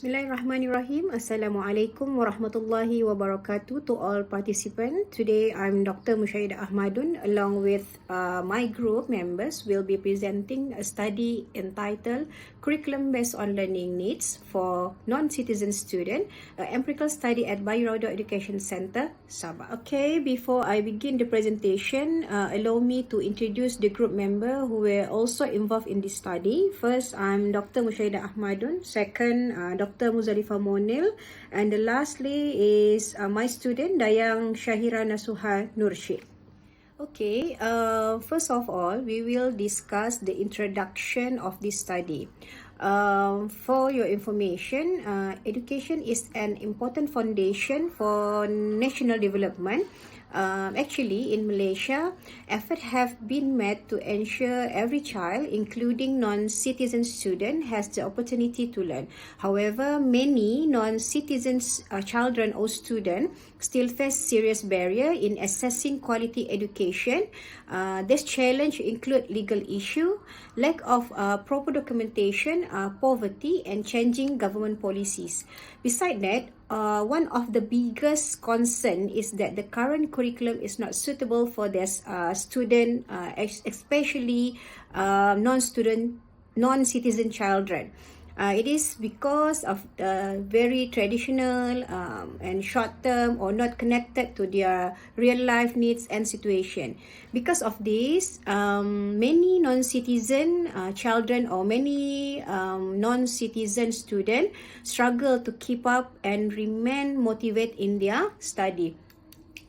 Bismillahirrahmanirrahim. Assalamualaikum warahmatullahi wabarakatuh to all participants. Today I'm Dr. Mushaidah Ahmadun along with my group members will be presenting a study entitled Curriculum Based on Learning Needs for Non-Citizen Student, an empirical study at Bayu Rauda Education Center, Sabah. Okay, before I begin the presentation, allow me to introduce the group member who were also involved in this study. First, I'm Dr. Mushaidah Ahmadun. Second, Dr. Muzalifah Monil, and lastly is my student Dayang Shahira Nasuha Nursyid. Okay, first of all, we will discuss the introduction of this study. For your information, education is an important foundation for national development. Actually, in Malaysia, efforts have been made to ensure every child, including non-citizen students, has the opportunity to learn. However, many non-citizen children or students still face serious barrier in accessing quality education. This challenge include legal issue, lack of proper documentation, poverty, and changing government policies. Besides that, one of the biggest concern is that the current curriculum is not suitable for their student, especially non-citizen children. It is because of very traditional and short-term or not connected to their real-life needs and situation. Because of this, many non-citizen children or many non-citizen students struggle to keep up and remain motivated in their study.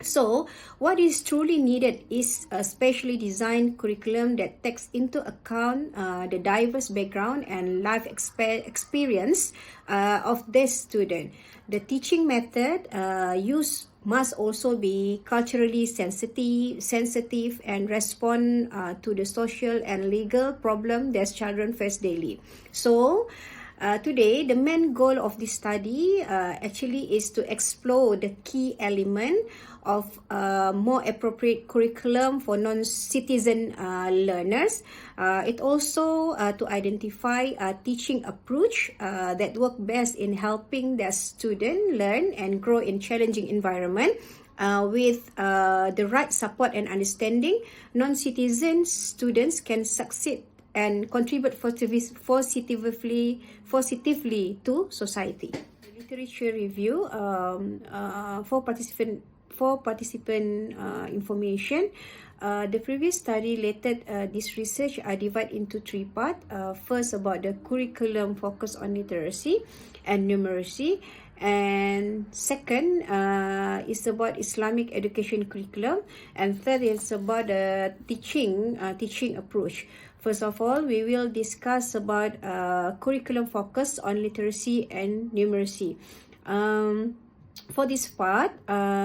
So, what is truly needed is a specially designed curriculum that takes into account the diverse background and life experience of this student. The teaching method used must also be culturally sensitive and respond to the social and legal problem that children face daily. So, today, the main goal of this study actually is to explore the key element of more appropriate curriculum for non-citizen learners. It also to identify a teaching approach that work best in helping their student learn and grow in challenging environment. With the right support and understanding, non-citizen students can succeed and contribute positively to society. Literature review for participant information. The previous study related this research are divided into three parts. First, about the curriculum focus on literacy and numeracy. And second is about Islamic education curriculum. And third is about the teaching approach. First of all, we will discuss about curriculum focus on literacy and numeracy. For this part,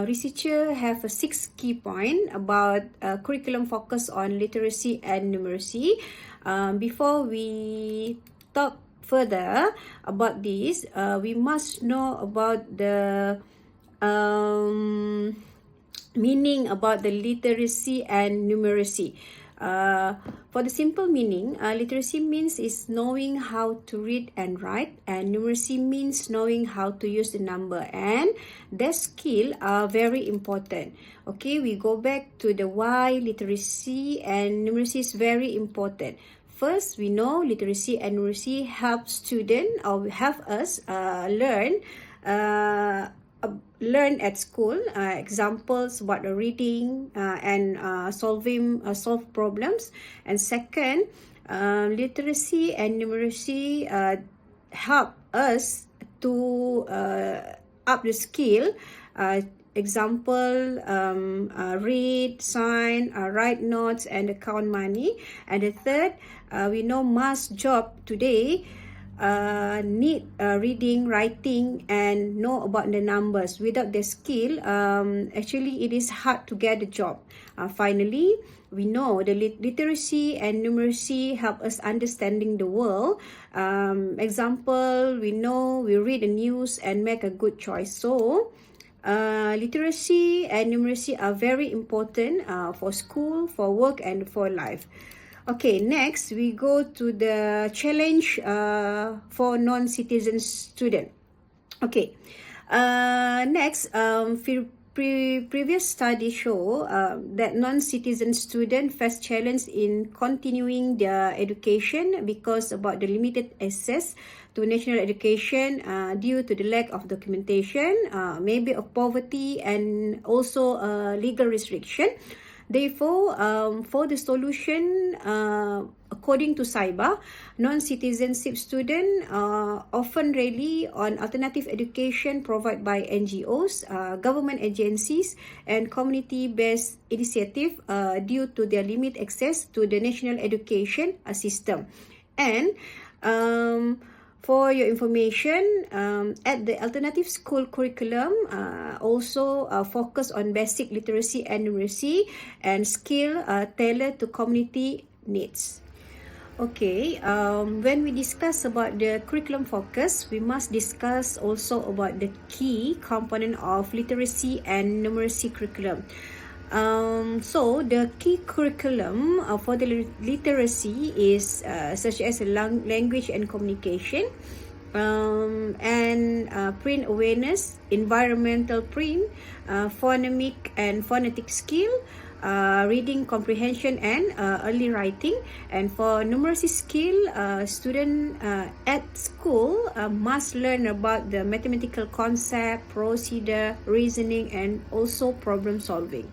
researchers have 6 key points about curriculum focus on literacy and numeracy. Before we talk further about this, we must know about the meaning about the literacy and numeracy. For the simple meaning, literacy means is knowing how to read and write, and numeracy means knowing how to use the number, and that skill are very important. Okay, we go back to the why literacy and numeracy is very important. First, we know literacy and numeracy help students or help us learn at school. Examples about the reading and solve problems. And second, literacy and numeracy help us to up the skill. Example, read, sign, write notes, and count money. And the third, we know most job today need reading, writing, and know about the numbers. Without the skill, actually it is hard to get a job. Finally, we know the literacy and numeracy help us understanding the world. Example, we know we read the news and make a good choice. So, literacy and numeracy are very important for school, for work, and for life. Okay, next we go to the challenge for non-citizen student. Okay. Next, previous studies show that non-citizen students face challenge in continuing their education because about the limited access to national education due to the lack of documentation, maybe of poverty, and also legal restriction. Therefore, for the solution, according to SAIBA, non-citizenship students often rely on alternative education provided by NGOs, government agencies, and community-based initiative due to their limited access to the national education system. And for your information, at the alternative school curriculum, also focus on basic literacy and numeracy and skill tailored to community needs. Okay, when we discuss about the curriculum focus, we must discuss also about the key component of literacy and numeracy curriculum. So the key curriculum for the literacy is such as language and communication, and print awareness, environmental print, phonemic and phonetic skill, reading comprehension, and early writing. And for numeracy skill, student at school must learn about the mathematical concept, procedure, reasoning, and also problem solving.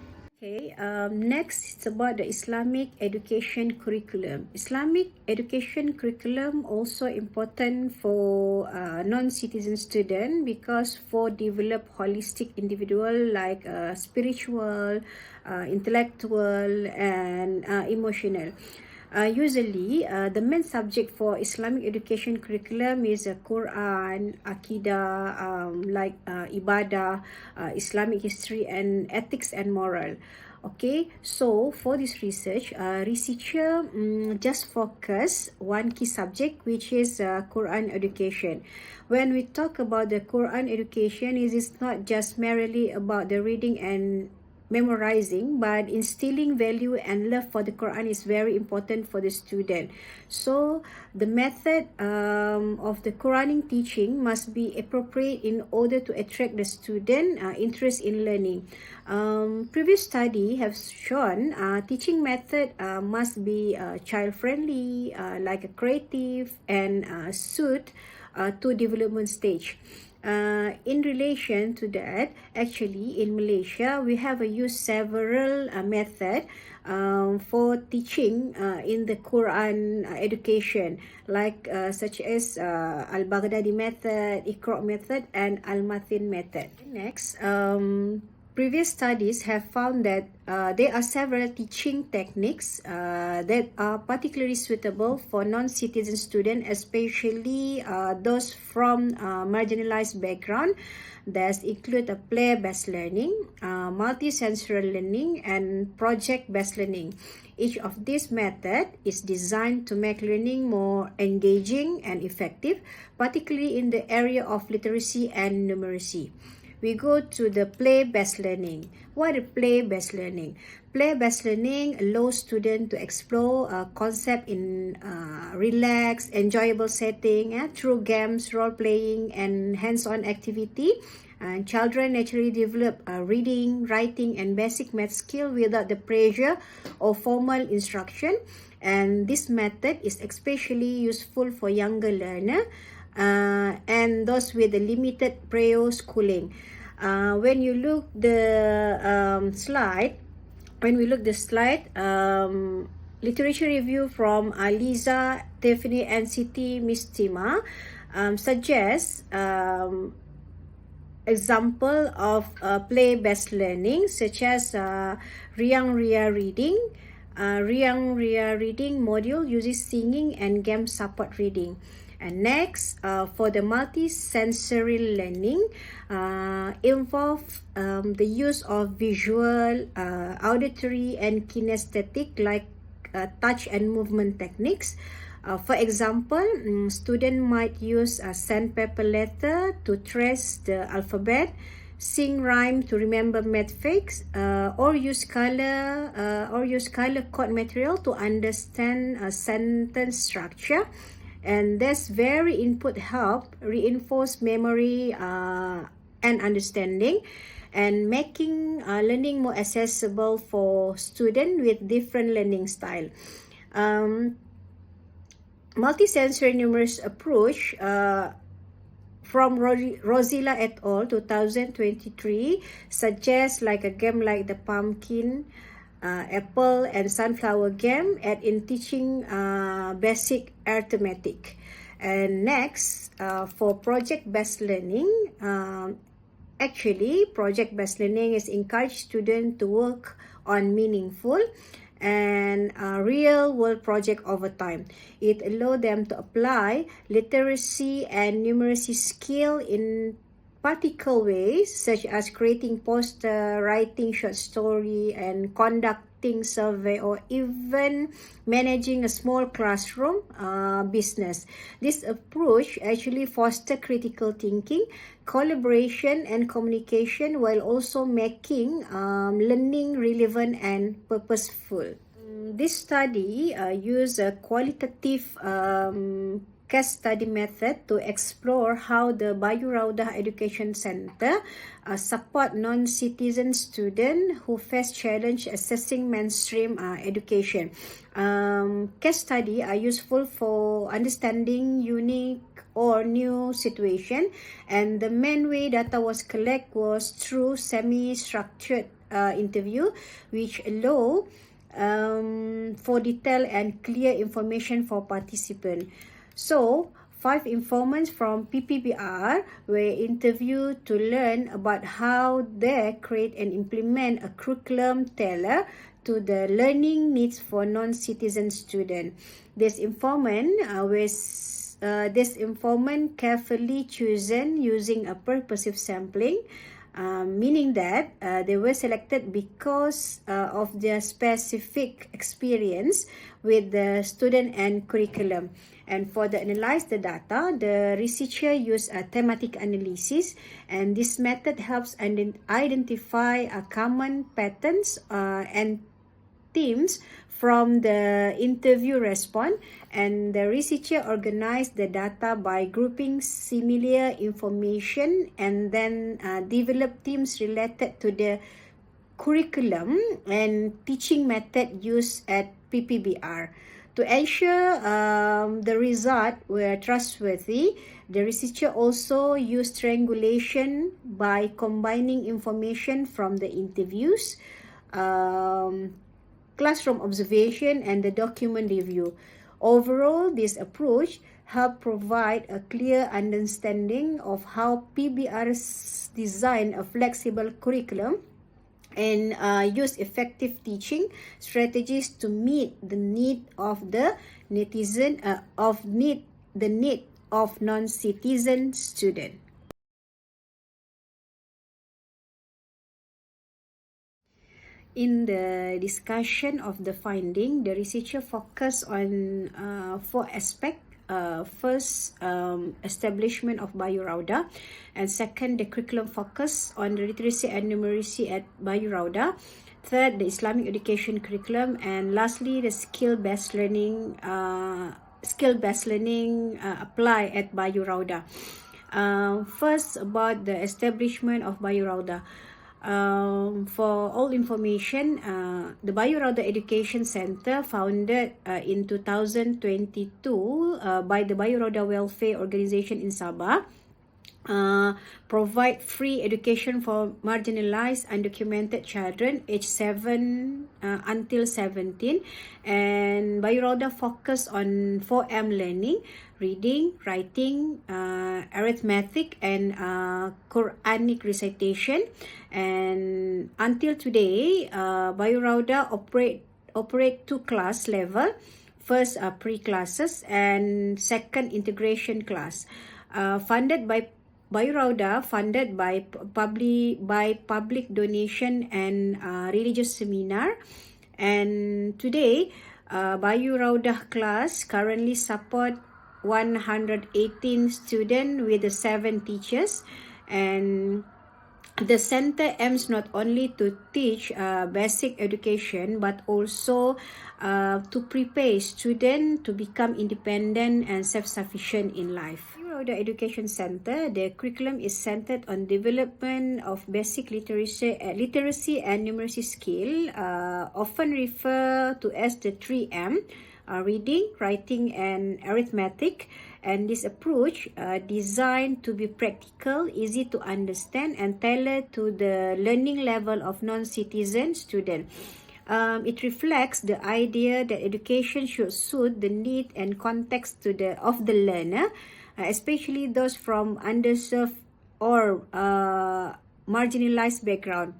Okay, next it's about the Islamic education curriculum. Islamic education curriculum also important for non-citizen student because for develop holistic individual like spiritual, intellectual, and emotional. Usually, the main subject for Islamic education curriculum is Quran, Aqidah, like Ibadah, Islamic history, and ethics and moral. Okay, so for this research, researcher just focus one key subject, which is Quran education. When we talk about the Quran education, it is not just merely about the reading and memorizing, but instilling value and love for the Quran is very important for the student. So the method of the Quranic teaching must be appropriate in order to attract the student interest in learning. Previous study have shown teaching method must be child friendly, like a creative, and suit to development stage. In relation to that, actually in Malaysia, we have used several method for teaching in the Quran education, like such as Al-Baghdadi method, Iqra method, and Al-Mathin method. Next, previous studies have found that there are several teaching techniques that are particularly suitable for non-citizen students, especially those from marginalized background. That include a play-based learning, multi-sensory learning, and project-based learning. Each of these methods is designed to make learning more engaging and effective, particularly in the area of literacy and numeracy. We go to the play-based learning. What is play-based learning? Play-based learning allows students to explore a concept in relaxed, enjoyable setting through games, role-playing, and hands-on activity. And children naturally develop reading, writing, and basic math skill without the pressure of formal instruction. And this method is especially useful for younger learners and those with a limited prior schooling. When you look the slide, literature review from Lisa, Tiffany, and Siti Mistima suggests example of play-based learning, such as Riang Ria Reading. Riang Ria Reading module uses singing and game support reading. And next, for the multi-sensory learning, involve the use of visual, auditory, and kinesthetic like touch and movement techniques. For example, student might use a sandpaper letter to trace the alphabet, sing rhyme to remember math facts, or use color code material to understand a sentence structure. and this very input help reinforce memory and understanding, and making learning more accessible for students with different learning style. Multisensory numerous approach from Rosilla et al. 2023 suggests like a game like the pumpkin, apple and sunflower game in teaching basic arithmetic. And next, for project-based learning, actually project-based learning is encourage students to work on meaningful and real-world project over time. It allows them to apply literacy and numeracy skill in practical ways, such as creating poster, writing short story, and conducting survey, or even managing a small classroom business. This approach actually fosters critical thinking, collaboration, and communication, while also making learning relevant and purposeful. This study used a qualitative case study method to explore how the Bayu Raudah Education Center support non-citizen students who face challenge assessing mainstream education. Case study are useful for understanding unique or new situation, and the main way data was collected was through semi-structured interview, which allow for detailed and clear information for participants. So, 5 informants from PPBR were interviewed to learn about how they create and implement a curriculum tailored to the learning needs for non-citizen students. This informant carefully chosen using a purposive sampling, meaning that they were selected because of their specific experience with the student and curriculum. And for the analyze the data, the researcher used a thematic analysis, and this method helps identify common patterns and themes from the interview response, and the researcher organized the data by grouping similar information and then developed themes related to the curriculum and teaching method used at PPBR. To ensure the results were trustworthy, the researcher also used triangulation by combining information from the interviews, classroom observation, and the document review. Overall, this approach helped provide a clear understanding of how PBR's design a flexible curriculum and use effective teaching strategies to meet the need of the need of non-citizen student. In the discussion of the finding, the researcher focused on 4 aspects. First, establishment of Bayu Raudah, and second, the curriculum focus on the literacy and numeracy at Bayu Raudah. Third, the Islamic education curriculum, and lastly, the skill-based learning apply at Bayu Raudah. First, about the establishment of Bayu Raudah. For all information, the Bayu Raudah Education Center, founded in 2022 by the Bayu Raudah Welfare Organization in Sabah, provide free education for marginalized undocumented children aged 7 until 17, and Bayu Raudah focus on 4M learning: reading, writing, arithmetic, and Quranic recitation. And until today, Bayu Raudah operate 2 class level. First, pre-classes, and second, integration class. Funded by Bayu Raudah, funded by public donation and religious seminar. And today, Bayu Raudah class currently support 118 students with 7 teachers, and The center aims not only to teach basic education but also to prepare students to become independent and self-sufficient in life. The Education Center, the curriculum is centered on development of basic literacy and numeracy skill, often referred to as the 3M, reading, writing, and arithmetic. And this approach designed to be practical, easy to understand, and tailored to the learning level of non-citizen students. It reflects the idea that education should suit the need and context of the learner, especially those from underserved or marginalized background.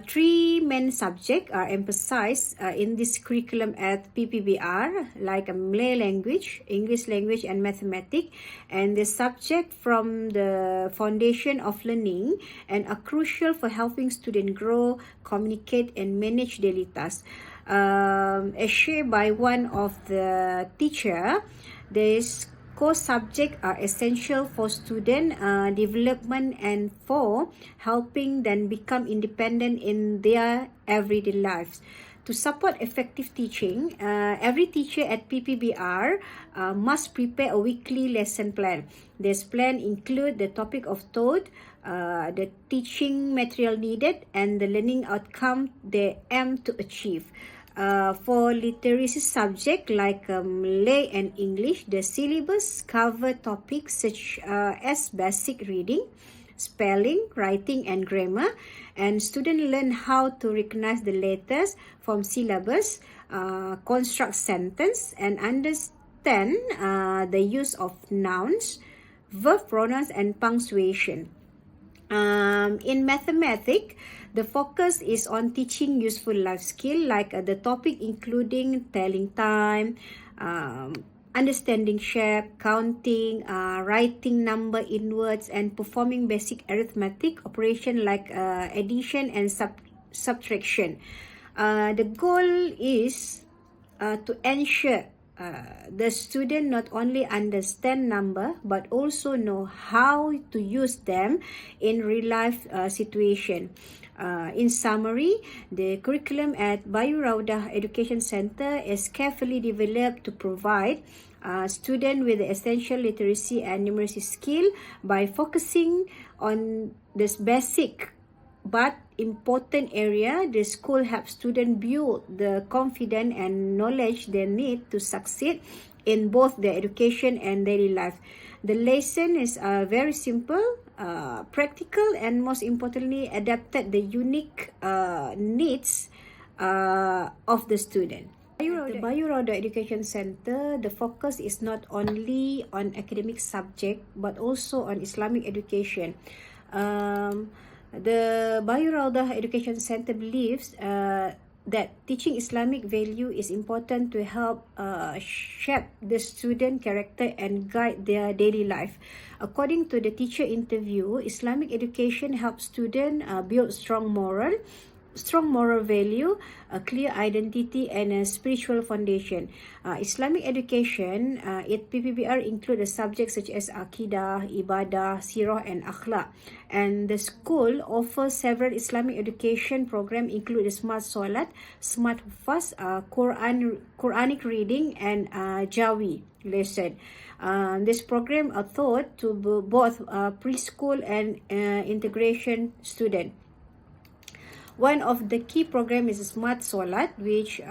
Three main subjects are emphasized in this curriculum at PPBR, like Malay language, English language, and mathematics. And the subject from the foundation of learning and are crucial for helping students grow, communicate, and manage daily tasks. As shared by one of the teacher, this core subjects are essential for student development and for helping them become independent in their everyday lives. To support effective teaching, every teacher at PPBR must prepare a weekly lesson plan. This plan includes the topic of thought, the teaching material needed, and the learning outcome they aim to achieve. For literacy subject like Malay and English, the syllabus cover topics such as basic reading, spelling, writing, and grammar. And students learn how to recognize the letters from syllabus, construct sentence, and understand the use of nouns, verb pronouns, and punctuation. In mathematics, the focus is on teaching useful life skill like the topic including telling time, understanding shape, counting, writing number in words, and performing basic arithmetic operation like addition and subtraction. The goal is to ensure the student not only understand number but also know how to use them in real life situation. In summary, the curriculum at Bayu Raudah Education Center is carefully developed to provide students with the essential literacy and numeracy skill by focusing on this basic but important area. The school helps students build the confidence and knowledge they need to succeed in both their education and daily life. The lesson is very simple, practical, and most importantly adapted the unique needs of the student. At the Bayu Raudah Education Center, the focus is not only on academic subject but also on Islamic education. The Bayu Raudah Education Center believes that teaching Islamic value is important to help shape the student character and guide their daily life. According to the teacher interview, Islamic education helps students build strong moral value, a clear identity, and a spiritual foundation. Islamic education at PPBR include the subjects such as Aqidah, Ibadah, Sirah, and Akhlaq. And the school offers several Islamic education programs include the Smart Salat, Smart Hufaz, Quranic reading, and Jawi lesson. This program are taught to both preschool and integration students. One of the key programs is Smart Salat, which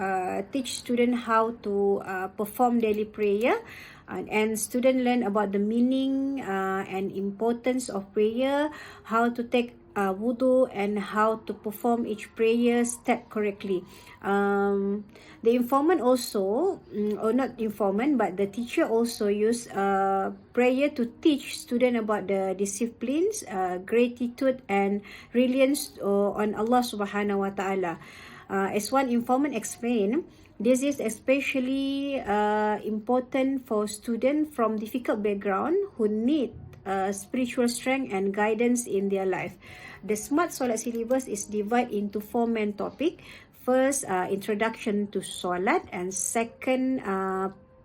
teach students how to perform daily prayer, and students learn about the meaning and importance of prayer, how to take wudu, and how to perform each prayer step correctly. The informant also, or not informant, but the teacher also use prayer to teach students about the disciplines, gratitude, and reliance on Allah Subhanahu Wa Taala. As one informant explained, this is especially important for students from difficult background who need spiritual strength and guidance in their life. The Smart Salat syllabus is divided into 4 main topics. First, introduction to Salat, and second,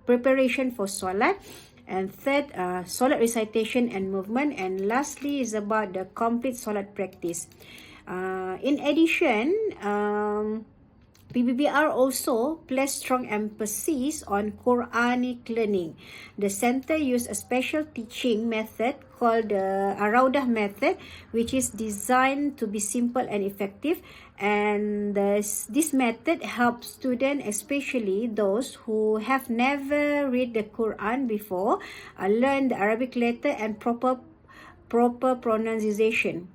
preparation for Salat, And third, solat recitation and movement. And lastly is about the complete solat practice. In addition, PBBR also placed strong emphasis on Quranic learning. The center used a special teaching method called the Araudah method, which is designed to be simple and effective. And this method helps students, especially those who have never read the Quran before, learn the Arabic letter and proper pronunciation.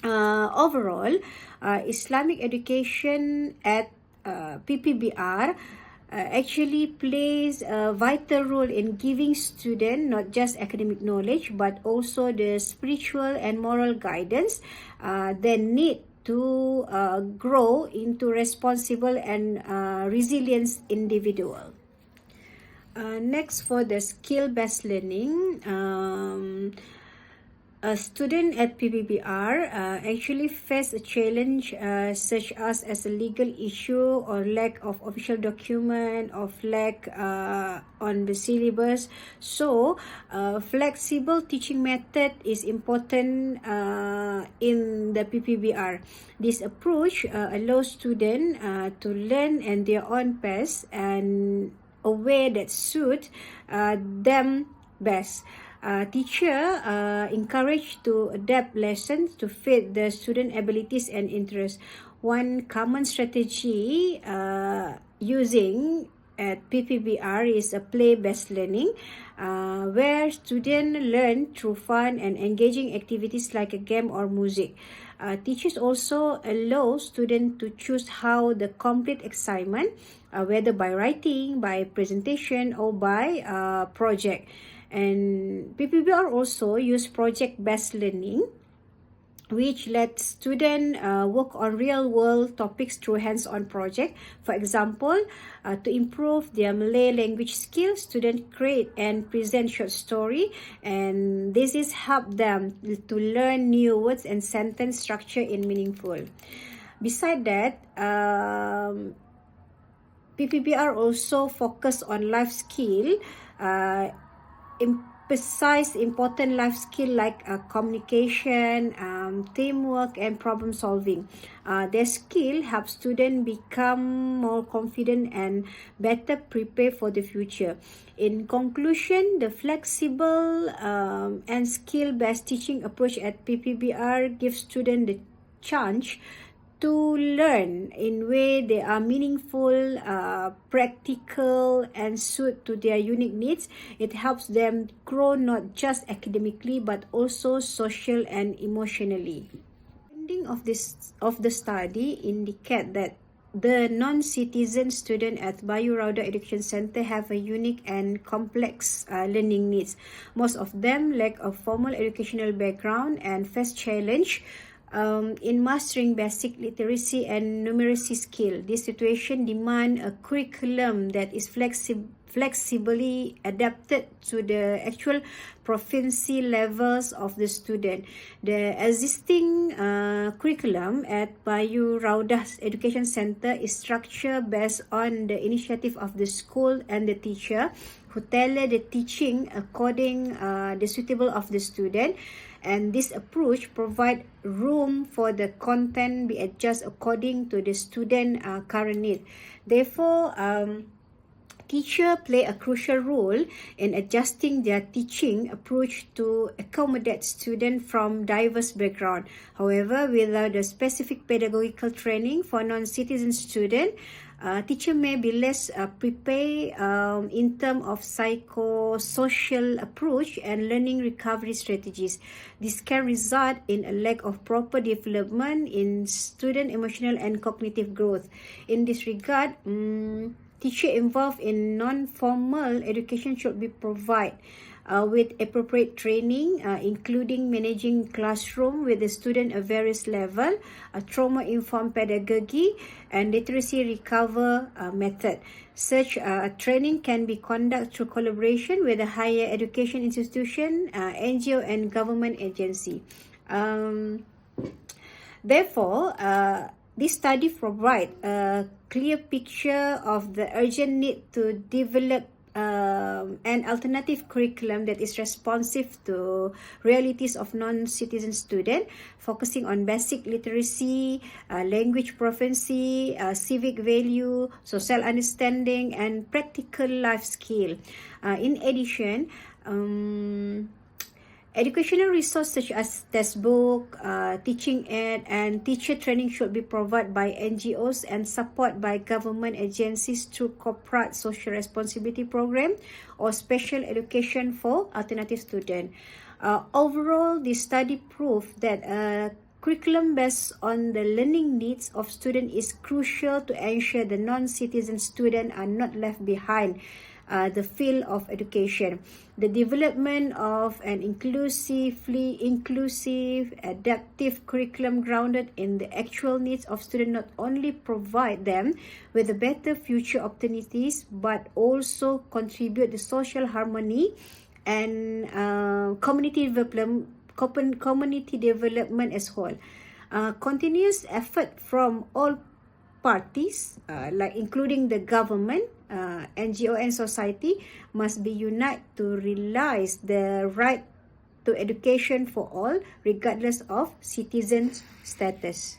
Overall, Islamic education at PPBR actually plays a vital role in giving students not just academic knowledge but also the spiritual and moral guidance they need to grow into responsible and resilient individual. Next, for the skill-based learning, a student at PBBR actually face a challenge such as a legal issue or lack of official document or lack on the syllabus. So, flexible teaching method is important in the PPBR. This approach allows students to learn at their own pace and a way that suits them best. Teacher encouraged to adapt lessons to fit the student abilities and interests. One common strategy using at PPBR is a play-based learning, where students learn through fun and engaging activities like a game or music. Teachers also allow students to choose how the complete assignment, whether by writing, by presentation, or by project. And PPBR also use project-based learning, which lets students work on real-world topics through hands-on project. For example, to improve their Malay language skills, students create and present short story, and this is help them to learn new words and sentence structure in meaningful. Beside that, PPBR also focus on life skill, emphasize important life skill like communication, teamwork, and problem solving. Their skill helps students become more confident and better prepared for the future. In conclusion, the flexible and skill-based teaching approach at PPBR gives students the chance to learn in way they are meaningful, practical, and suit to their unique needs. It helps them grow not just academically but also social and emotionally. Ending of the study indicate that the non-citizen student at Bayu Rauda Education Center have a unique and complex learning needs. Most of them lack a formal educational background and face challenge in mastering basic literacy and numeracy skill. This situation demands a curriculum that is flexibly adapted to the actual proficiency levels of the student. The existing curriculum at Bayu Raudah Education Center is structured based on the initiative of the school and the teacher, who tailor the teaching according the suitable of the student. And this approach provides room for the content be adjusted according to the student current need. Therefore, teachers play a crucial role in adjusting their teaching approach to accommodate students from diverse backgrounds. However, without the specific pedagogical training for non-citizen students, teacher may be less prepared in terms of psychosocial approach and learning recovery strategies. This can result in a lack of proper development in student emotional and cognitive growth. In this regard, teachers involved in non-formal education should be provided with appropriate training, including managing classroom with the student at various level, trauma-informed pedagogy, and literacy recover method. Such training can be conducted through collaboration with a higher education institution, NGO, and government agency. Therefore, this study provides a clear picture of the urgent need to develop an alternative curriculum that is responsive to realities of non-citizen student, focusing on basic literacy, language proficiency, civic value, social understanding, and practical life skill. In addition, educational resources such as textbook, teaching aid, and teacher training should be provided by NGOs and support by government agencies through corporate social responsibility program or special education for alternative students. Overall, the study proved that curriculum based on the learning needs of students is crucial to ensure the non-citizen students are not left behind the field of education. The development of an inclusive, adaptive curriculum grounded in the actual needs of students not only provide them with a better future opportunities, but also contribute to social harmony and community development as whole. Continuous effort from all parties, like including the government, NGO and society, must be united to realize the right to education for all, regardless of citizen status.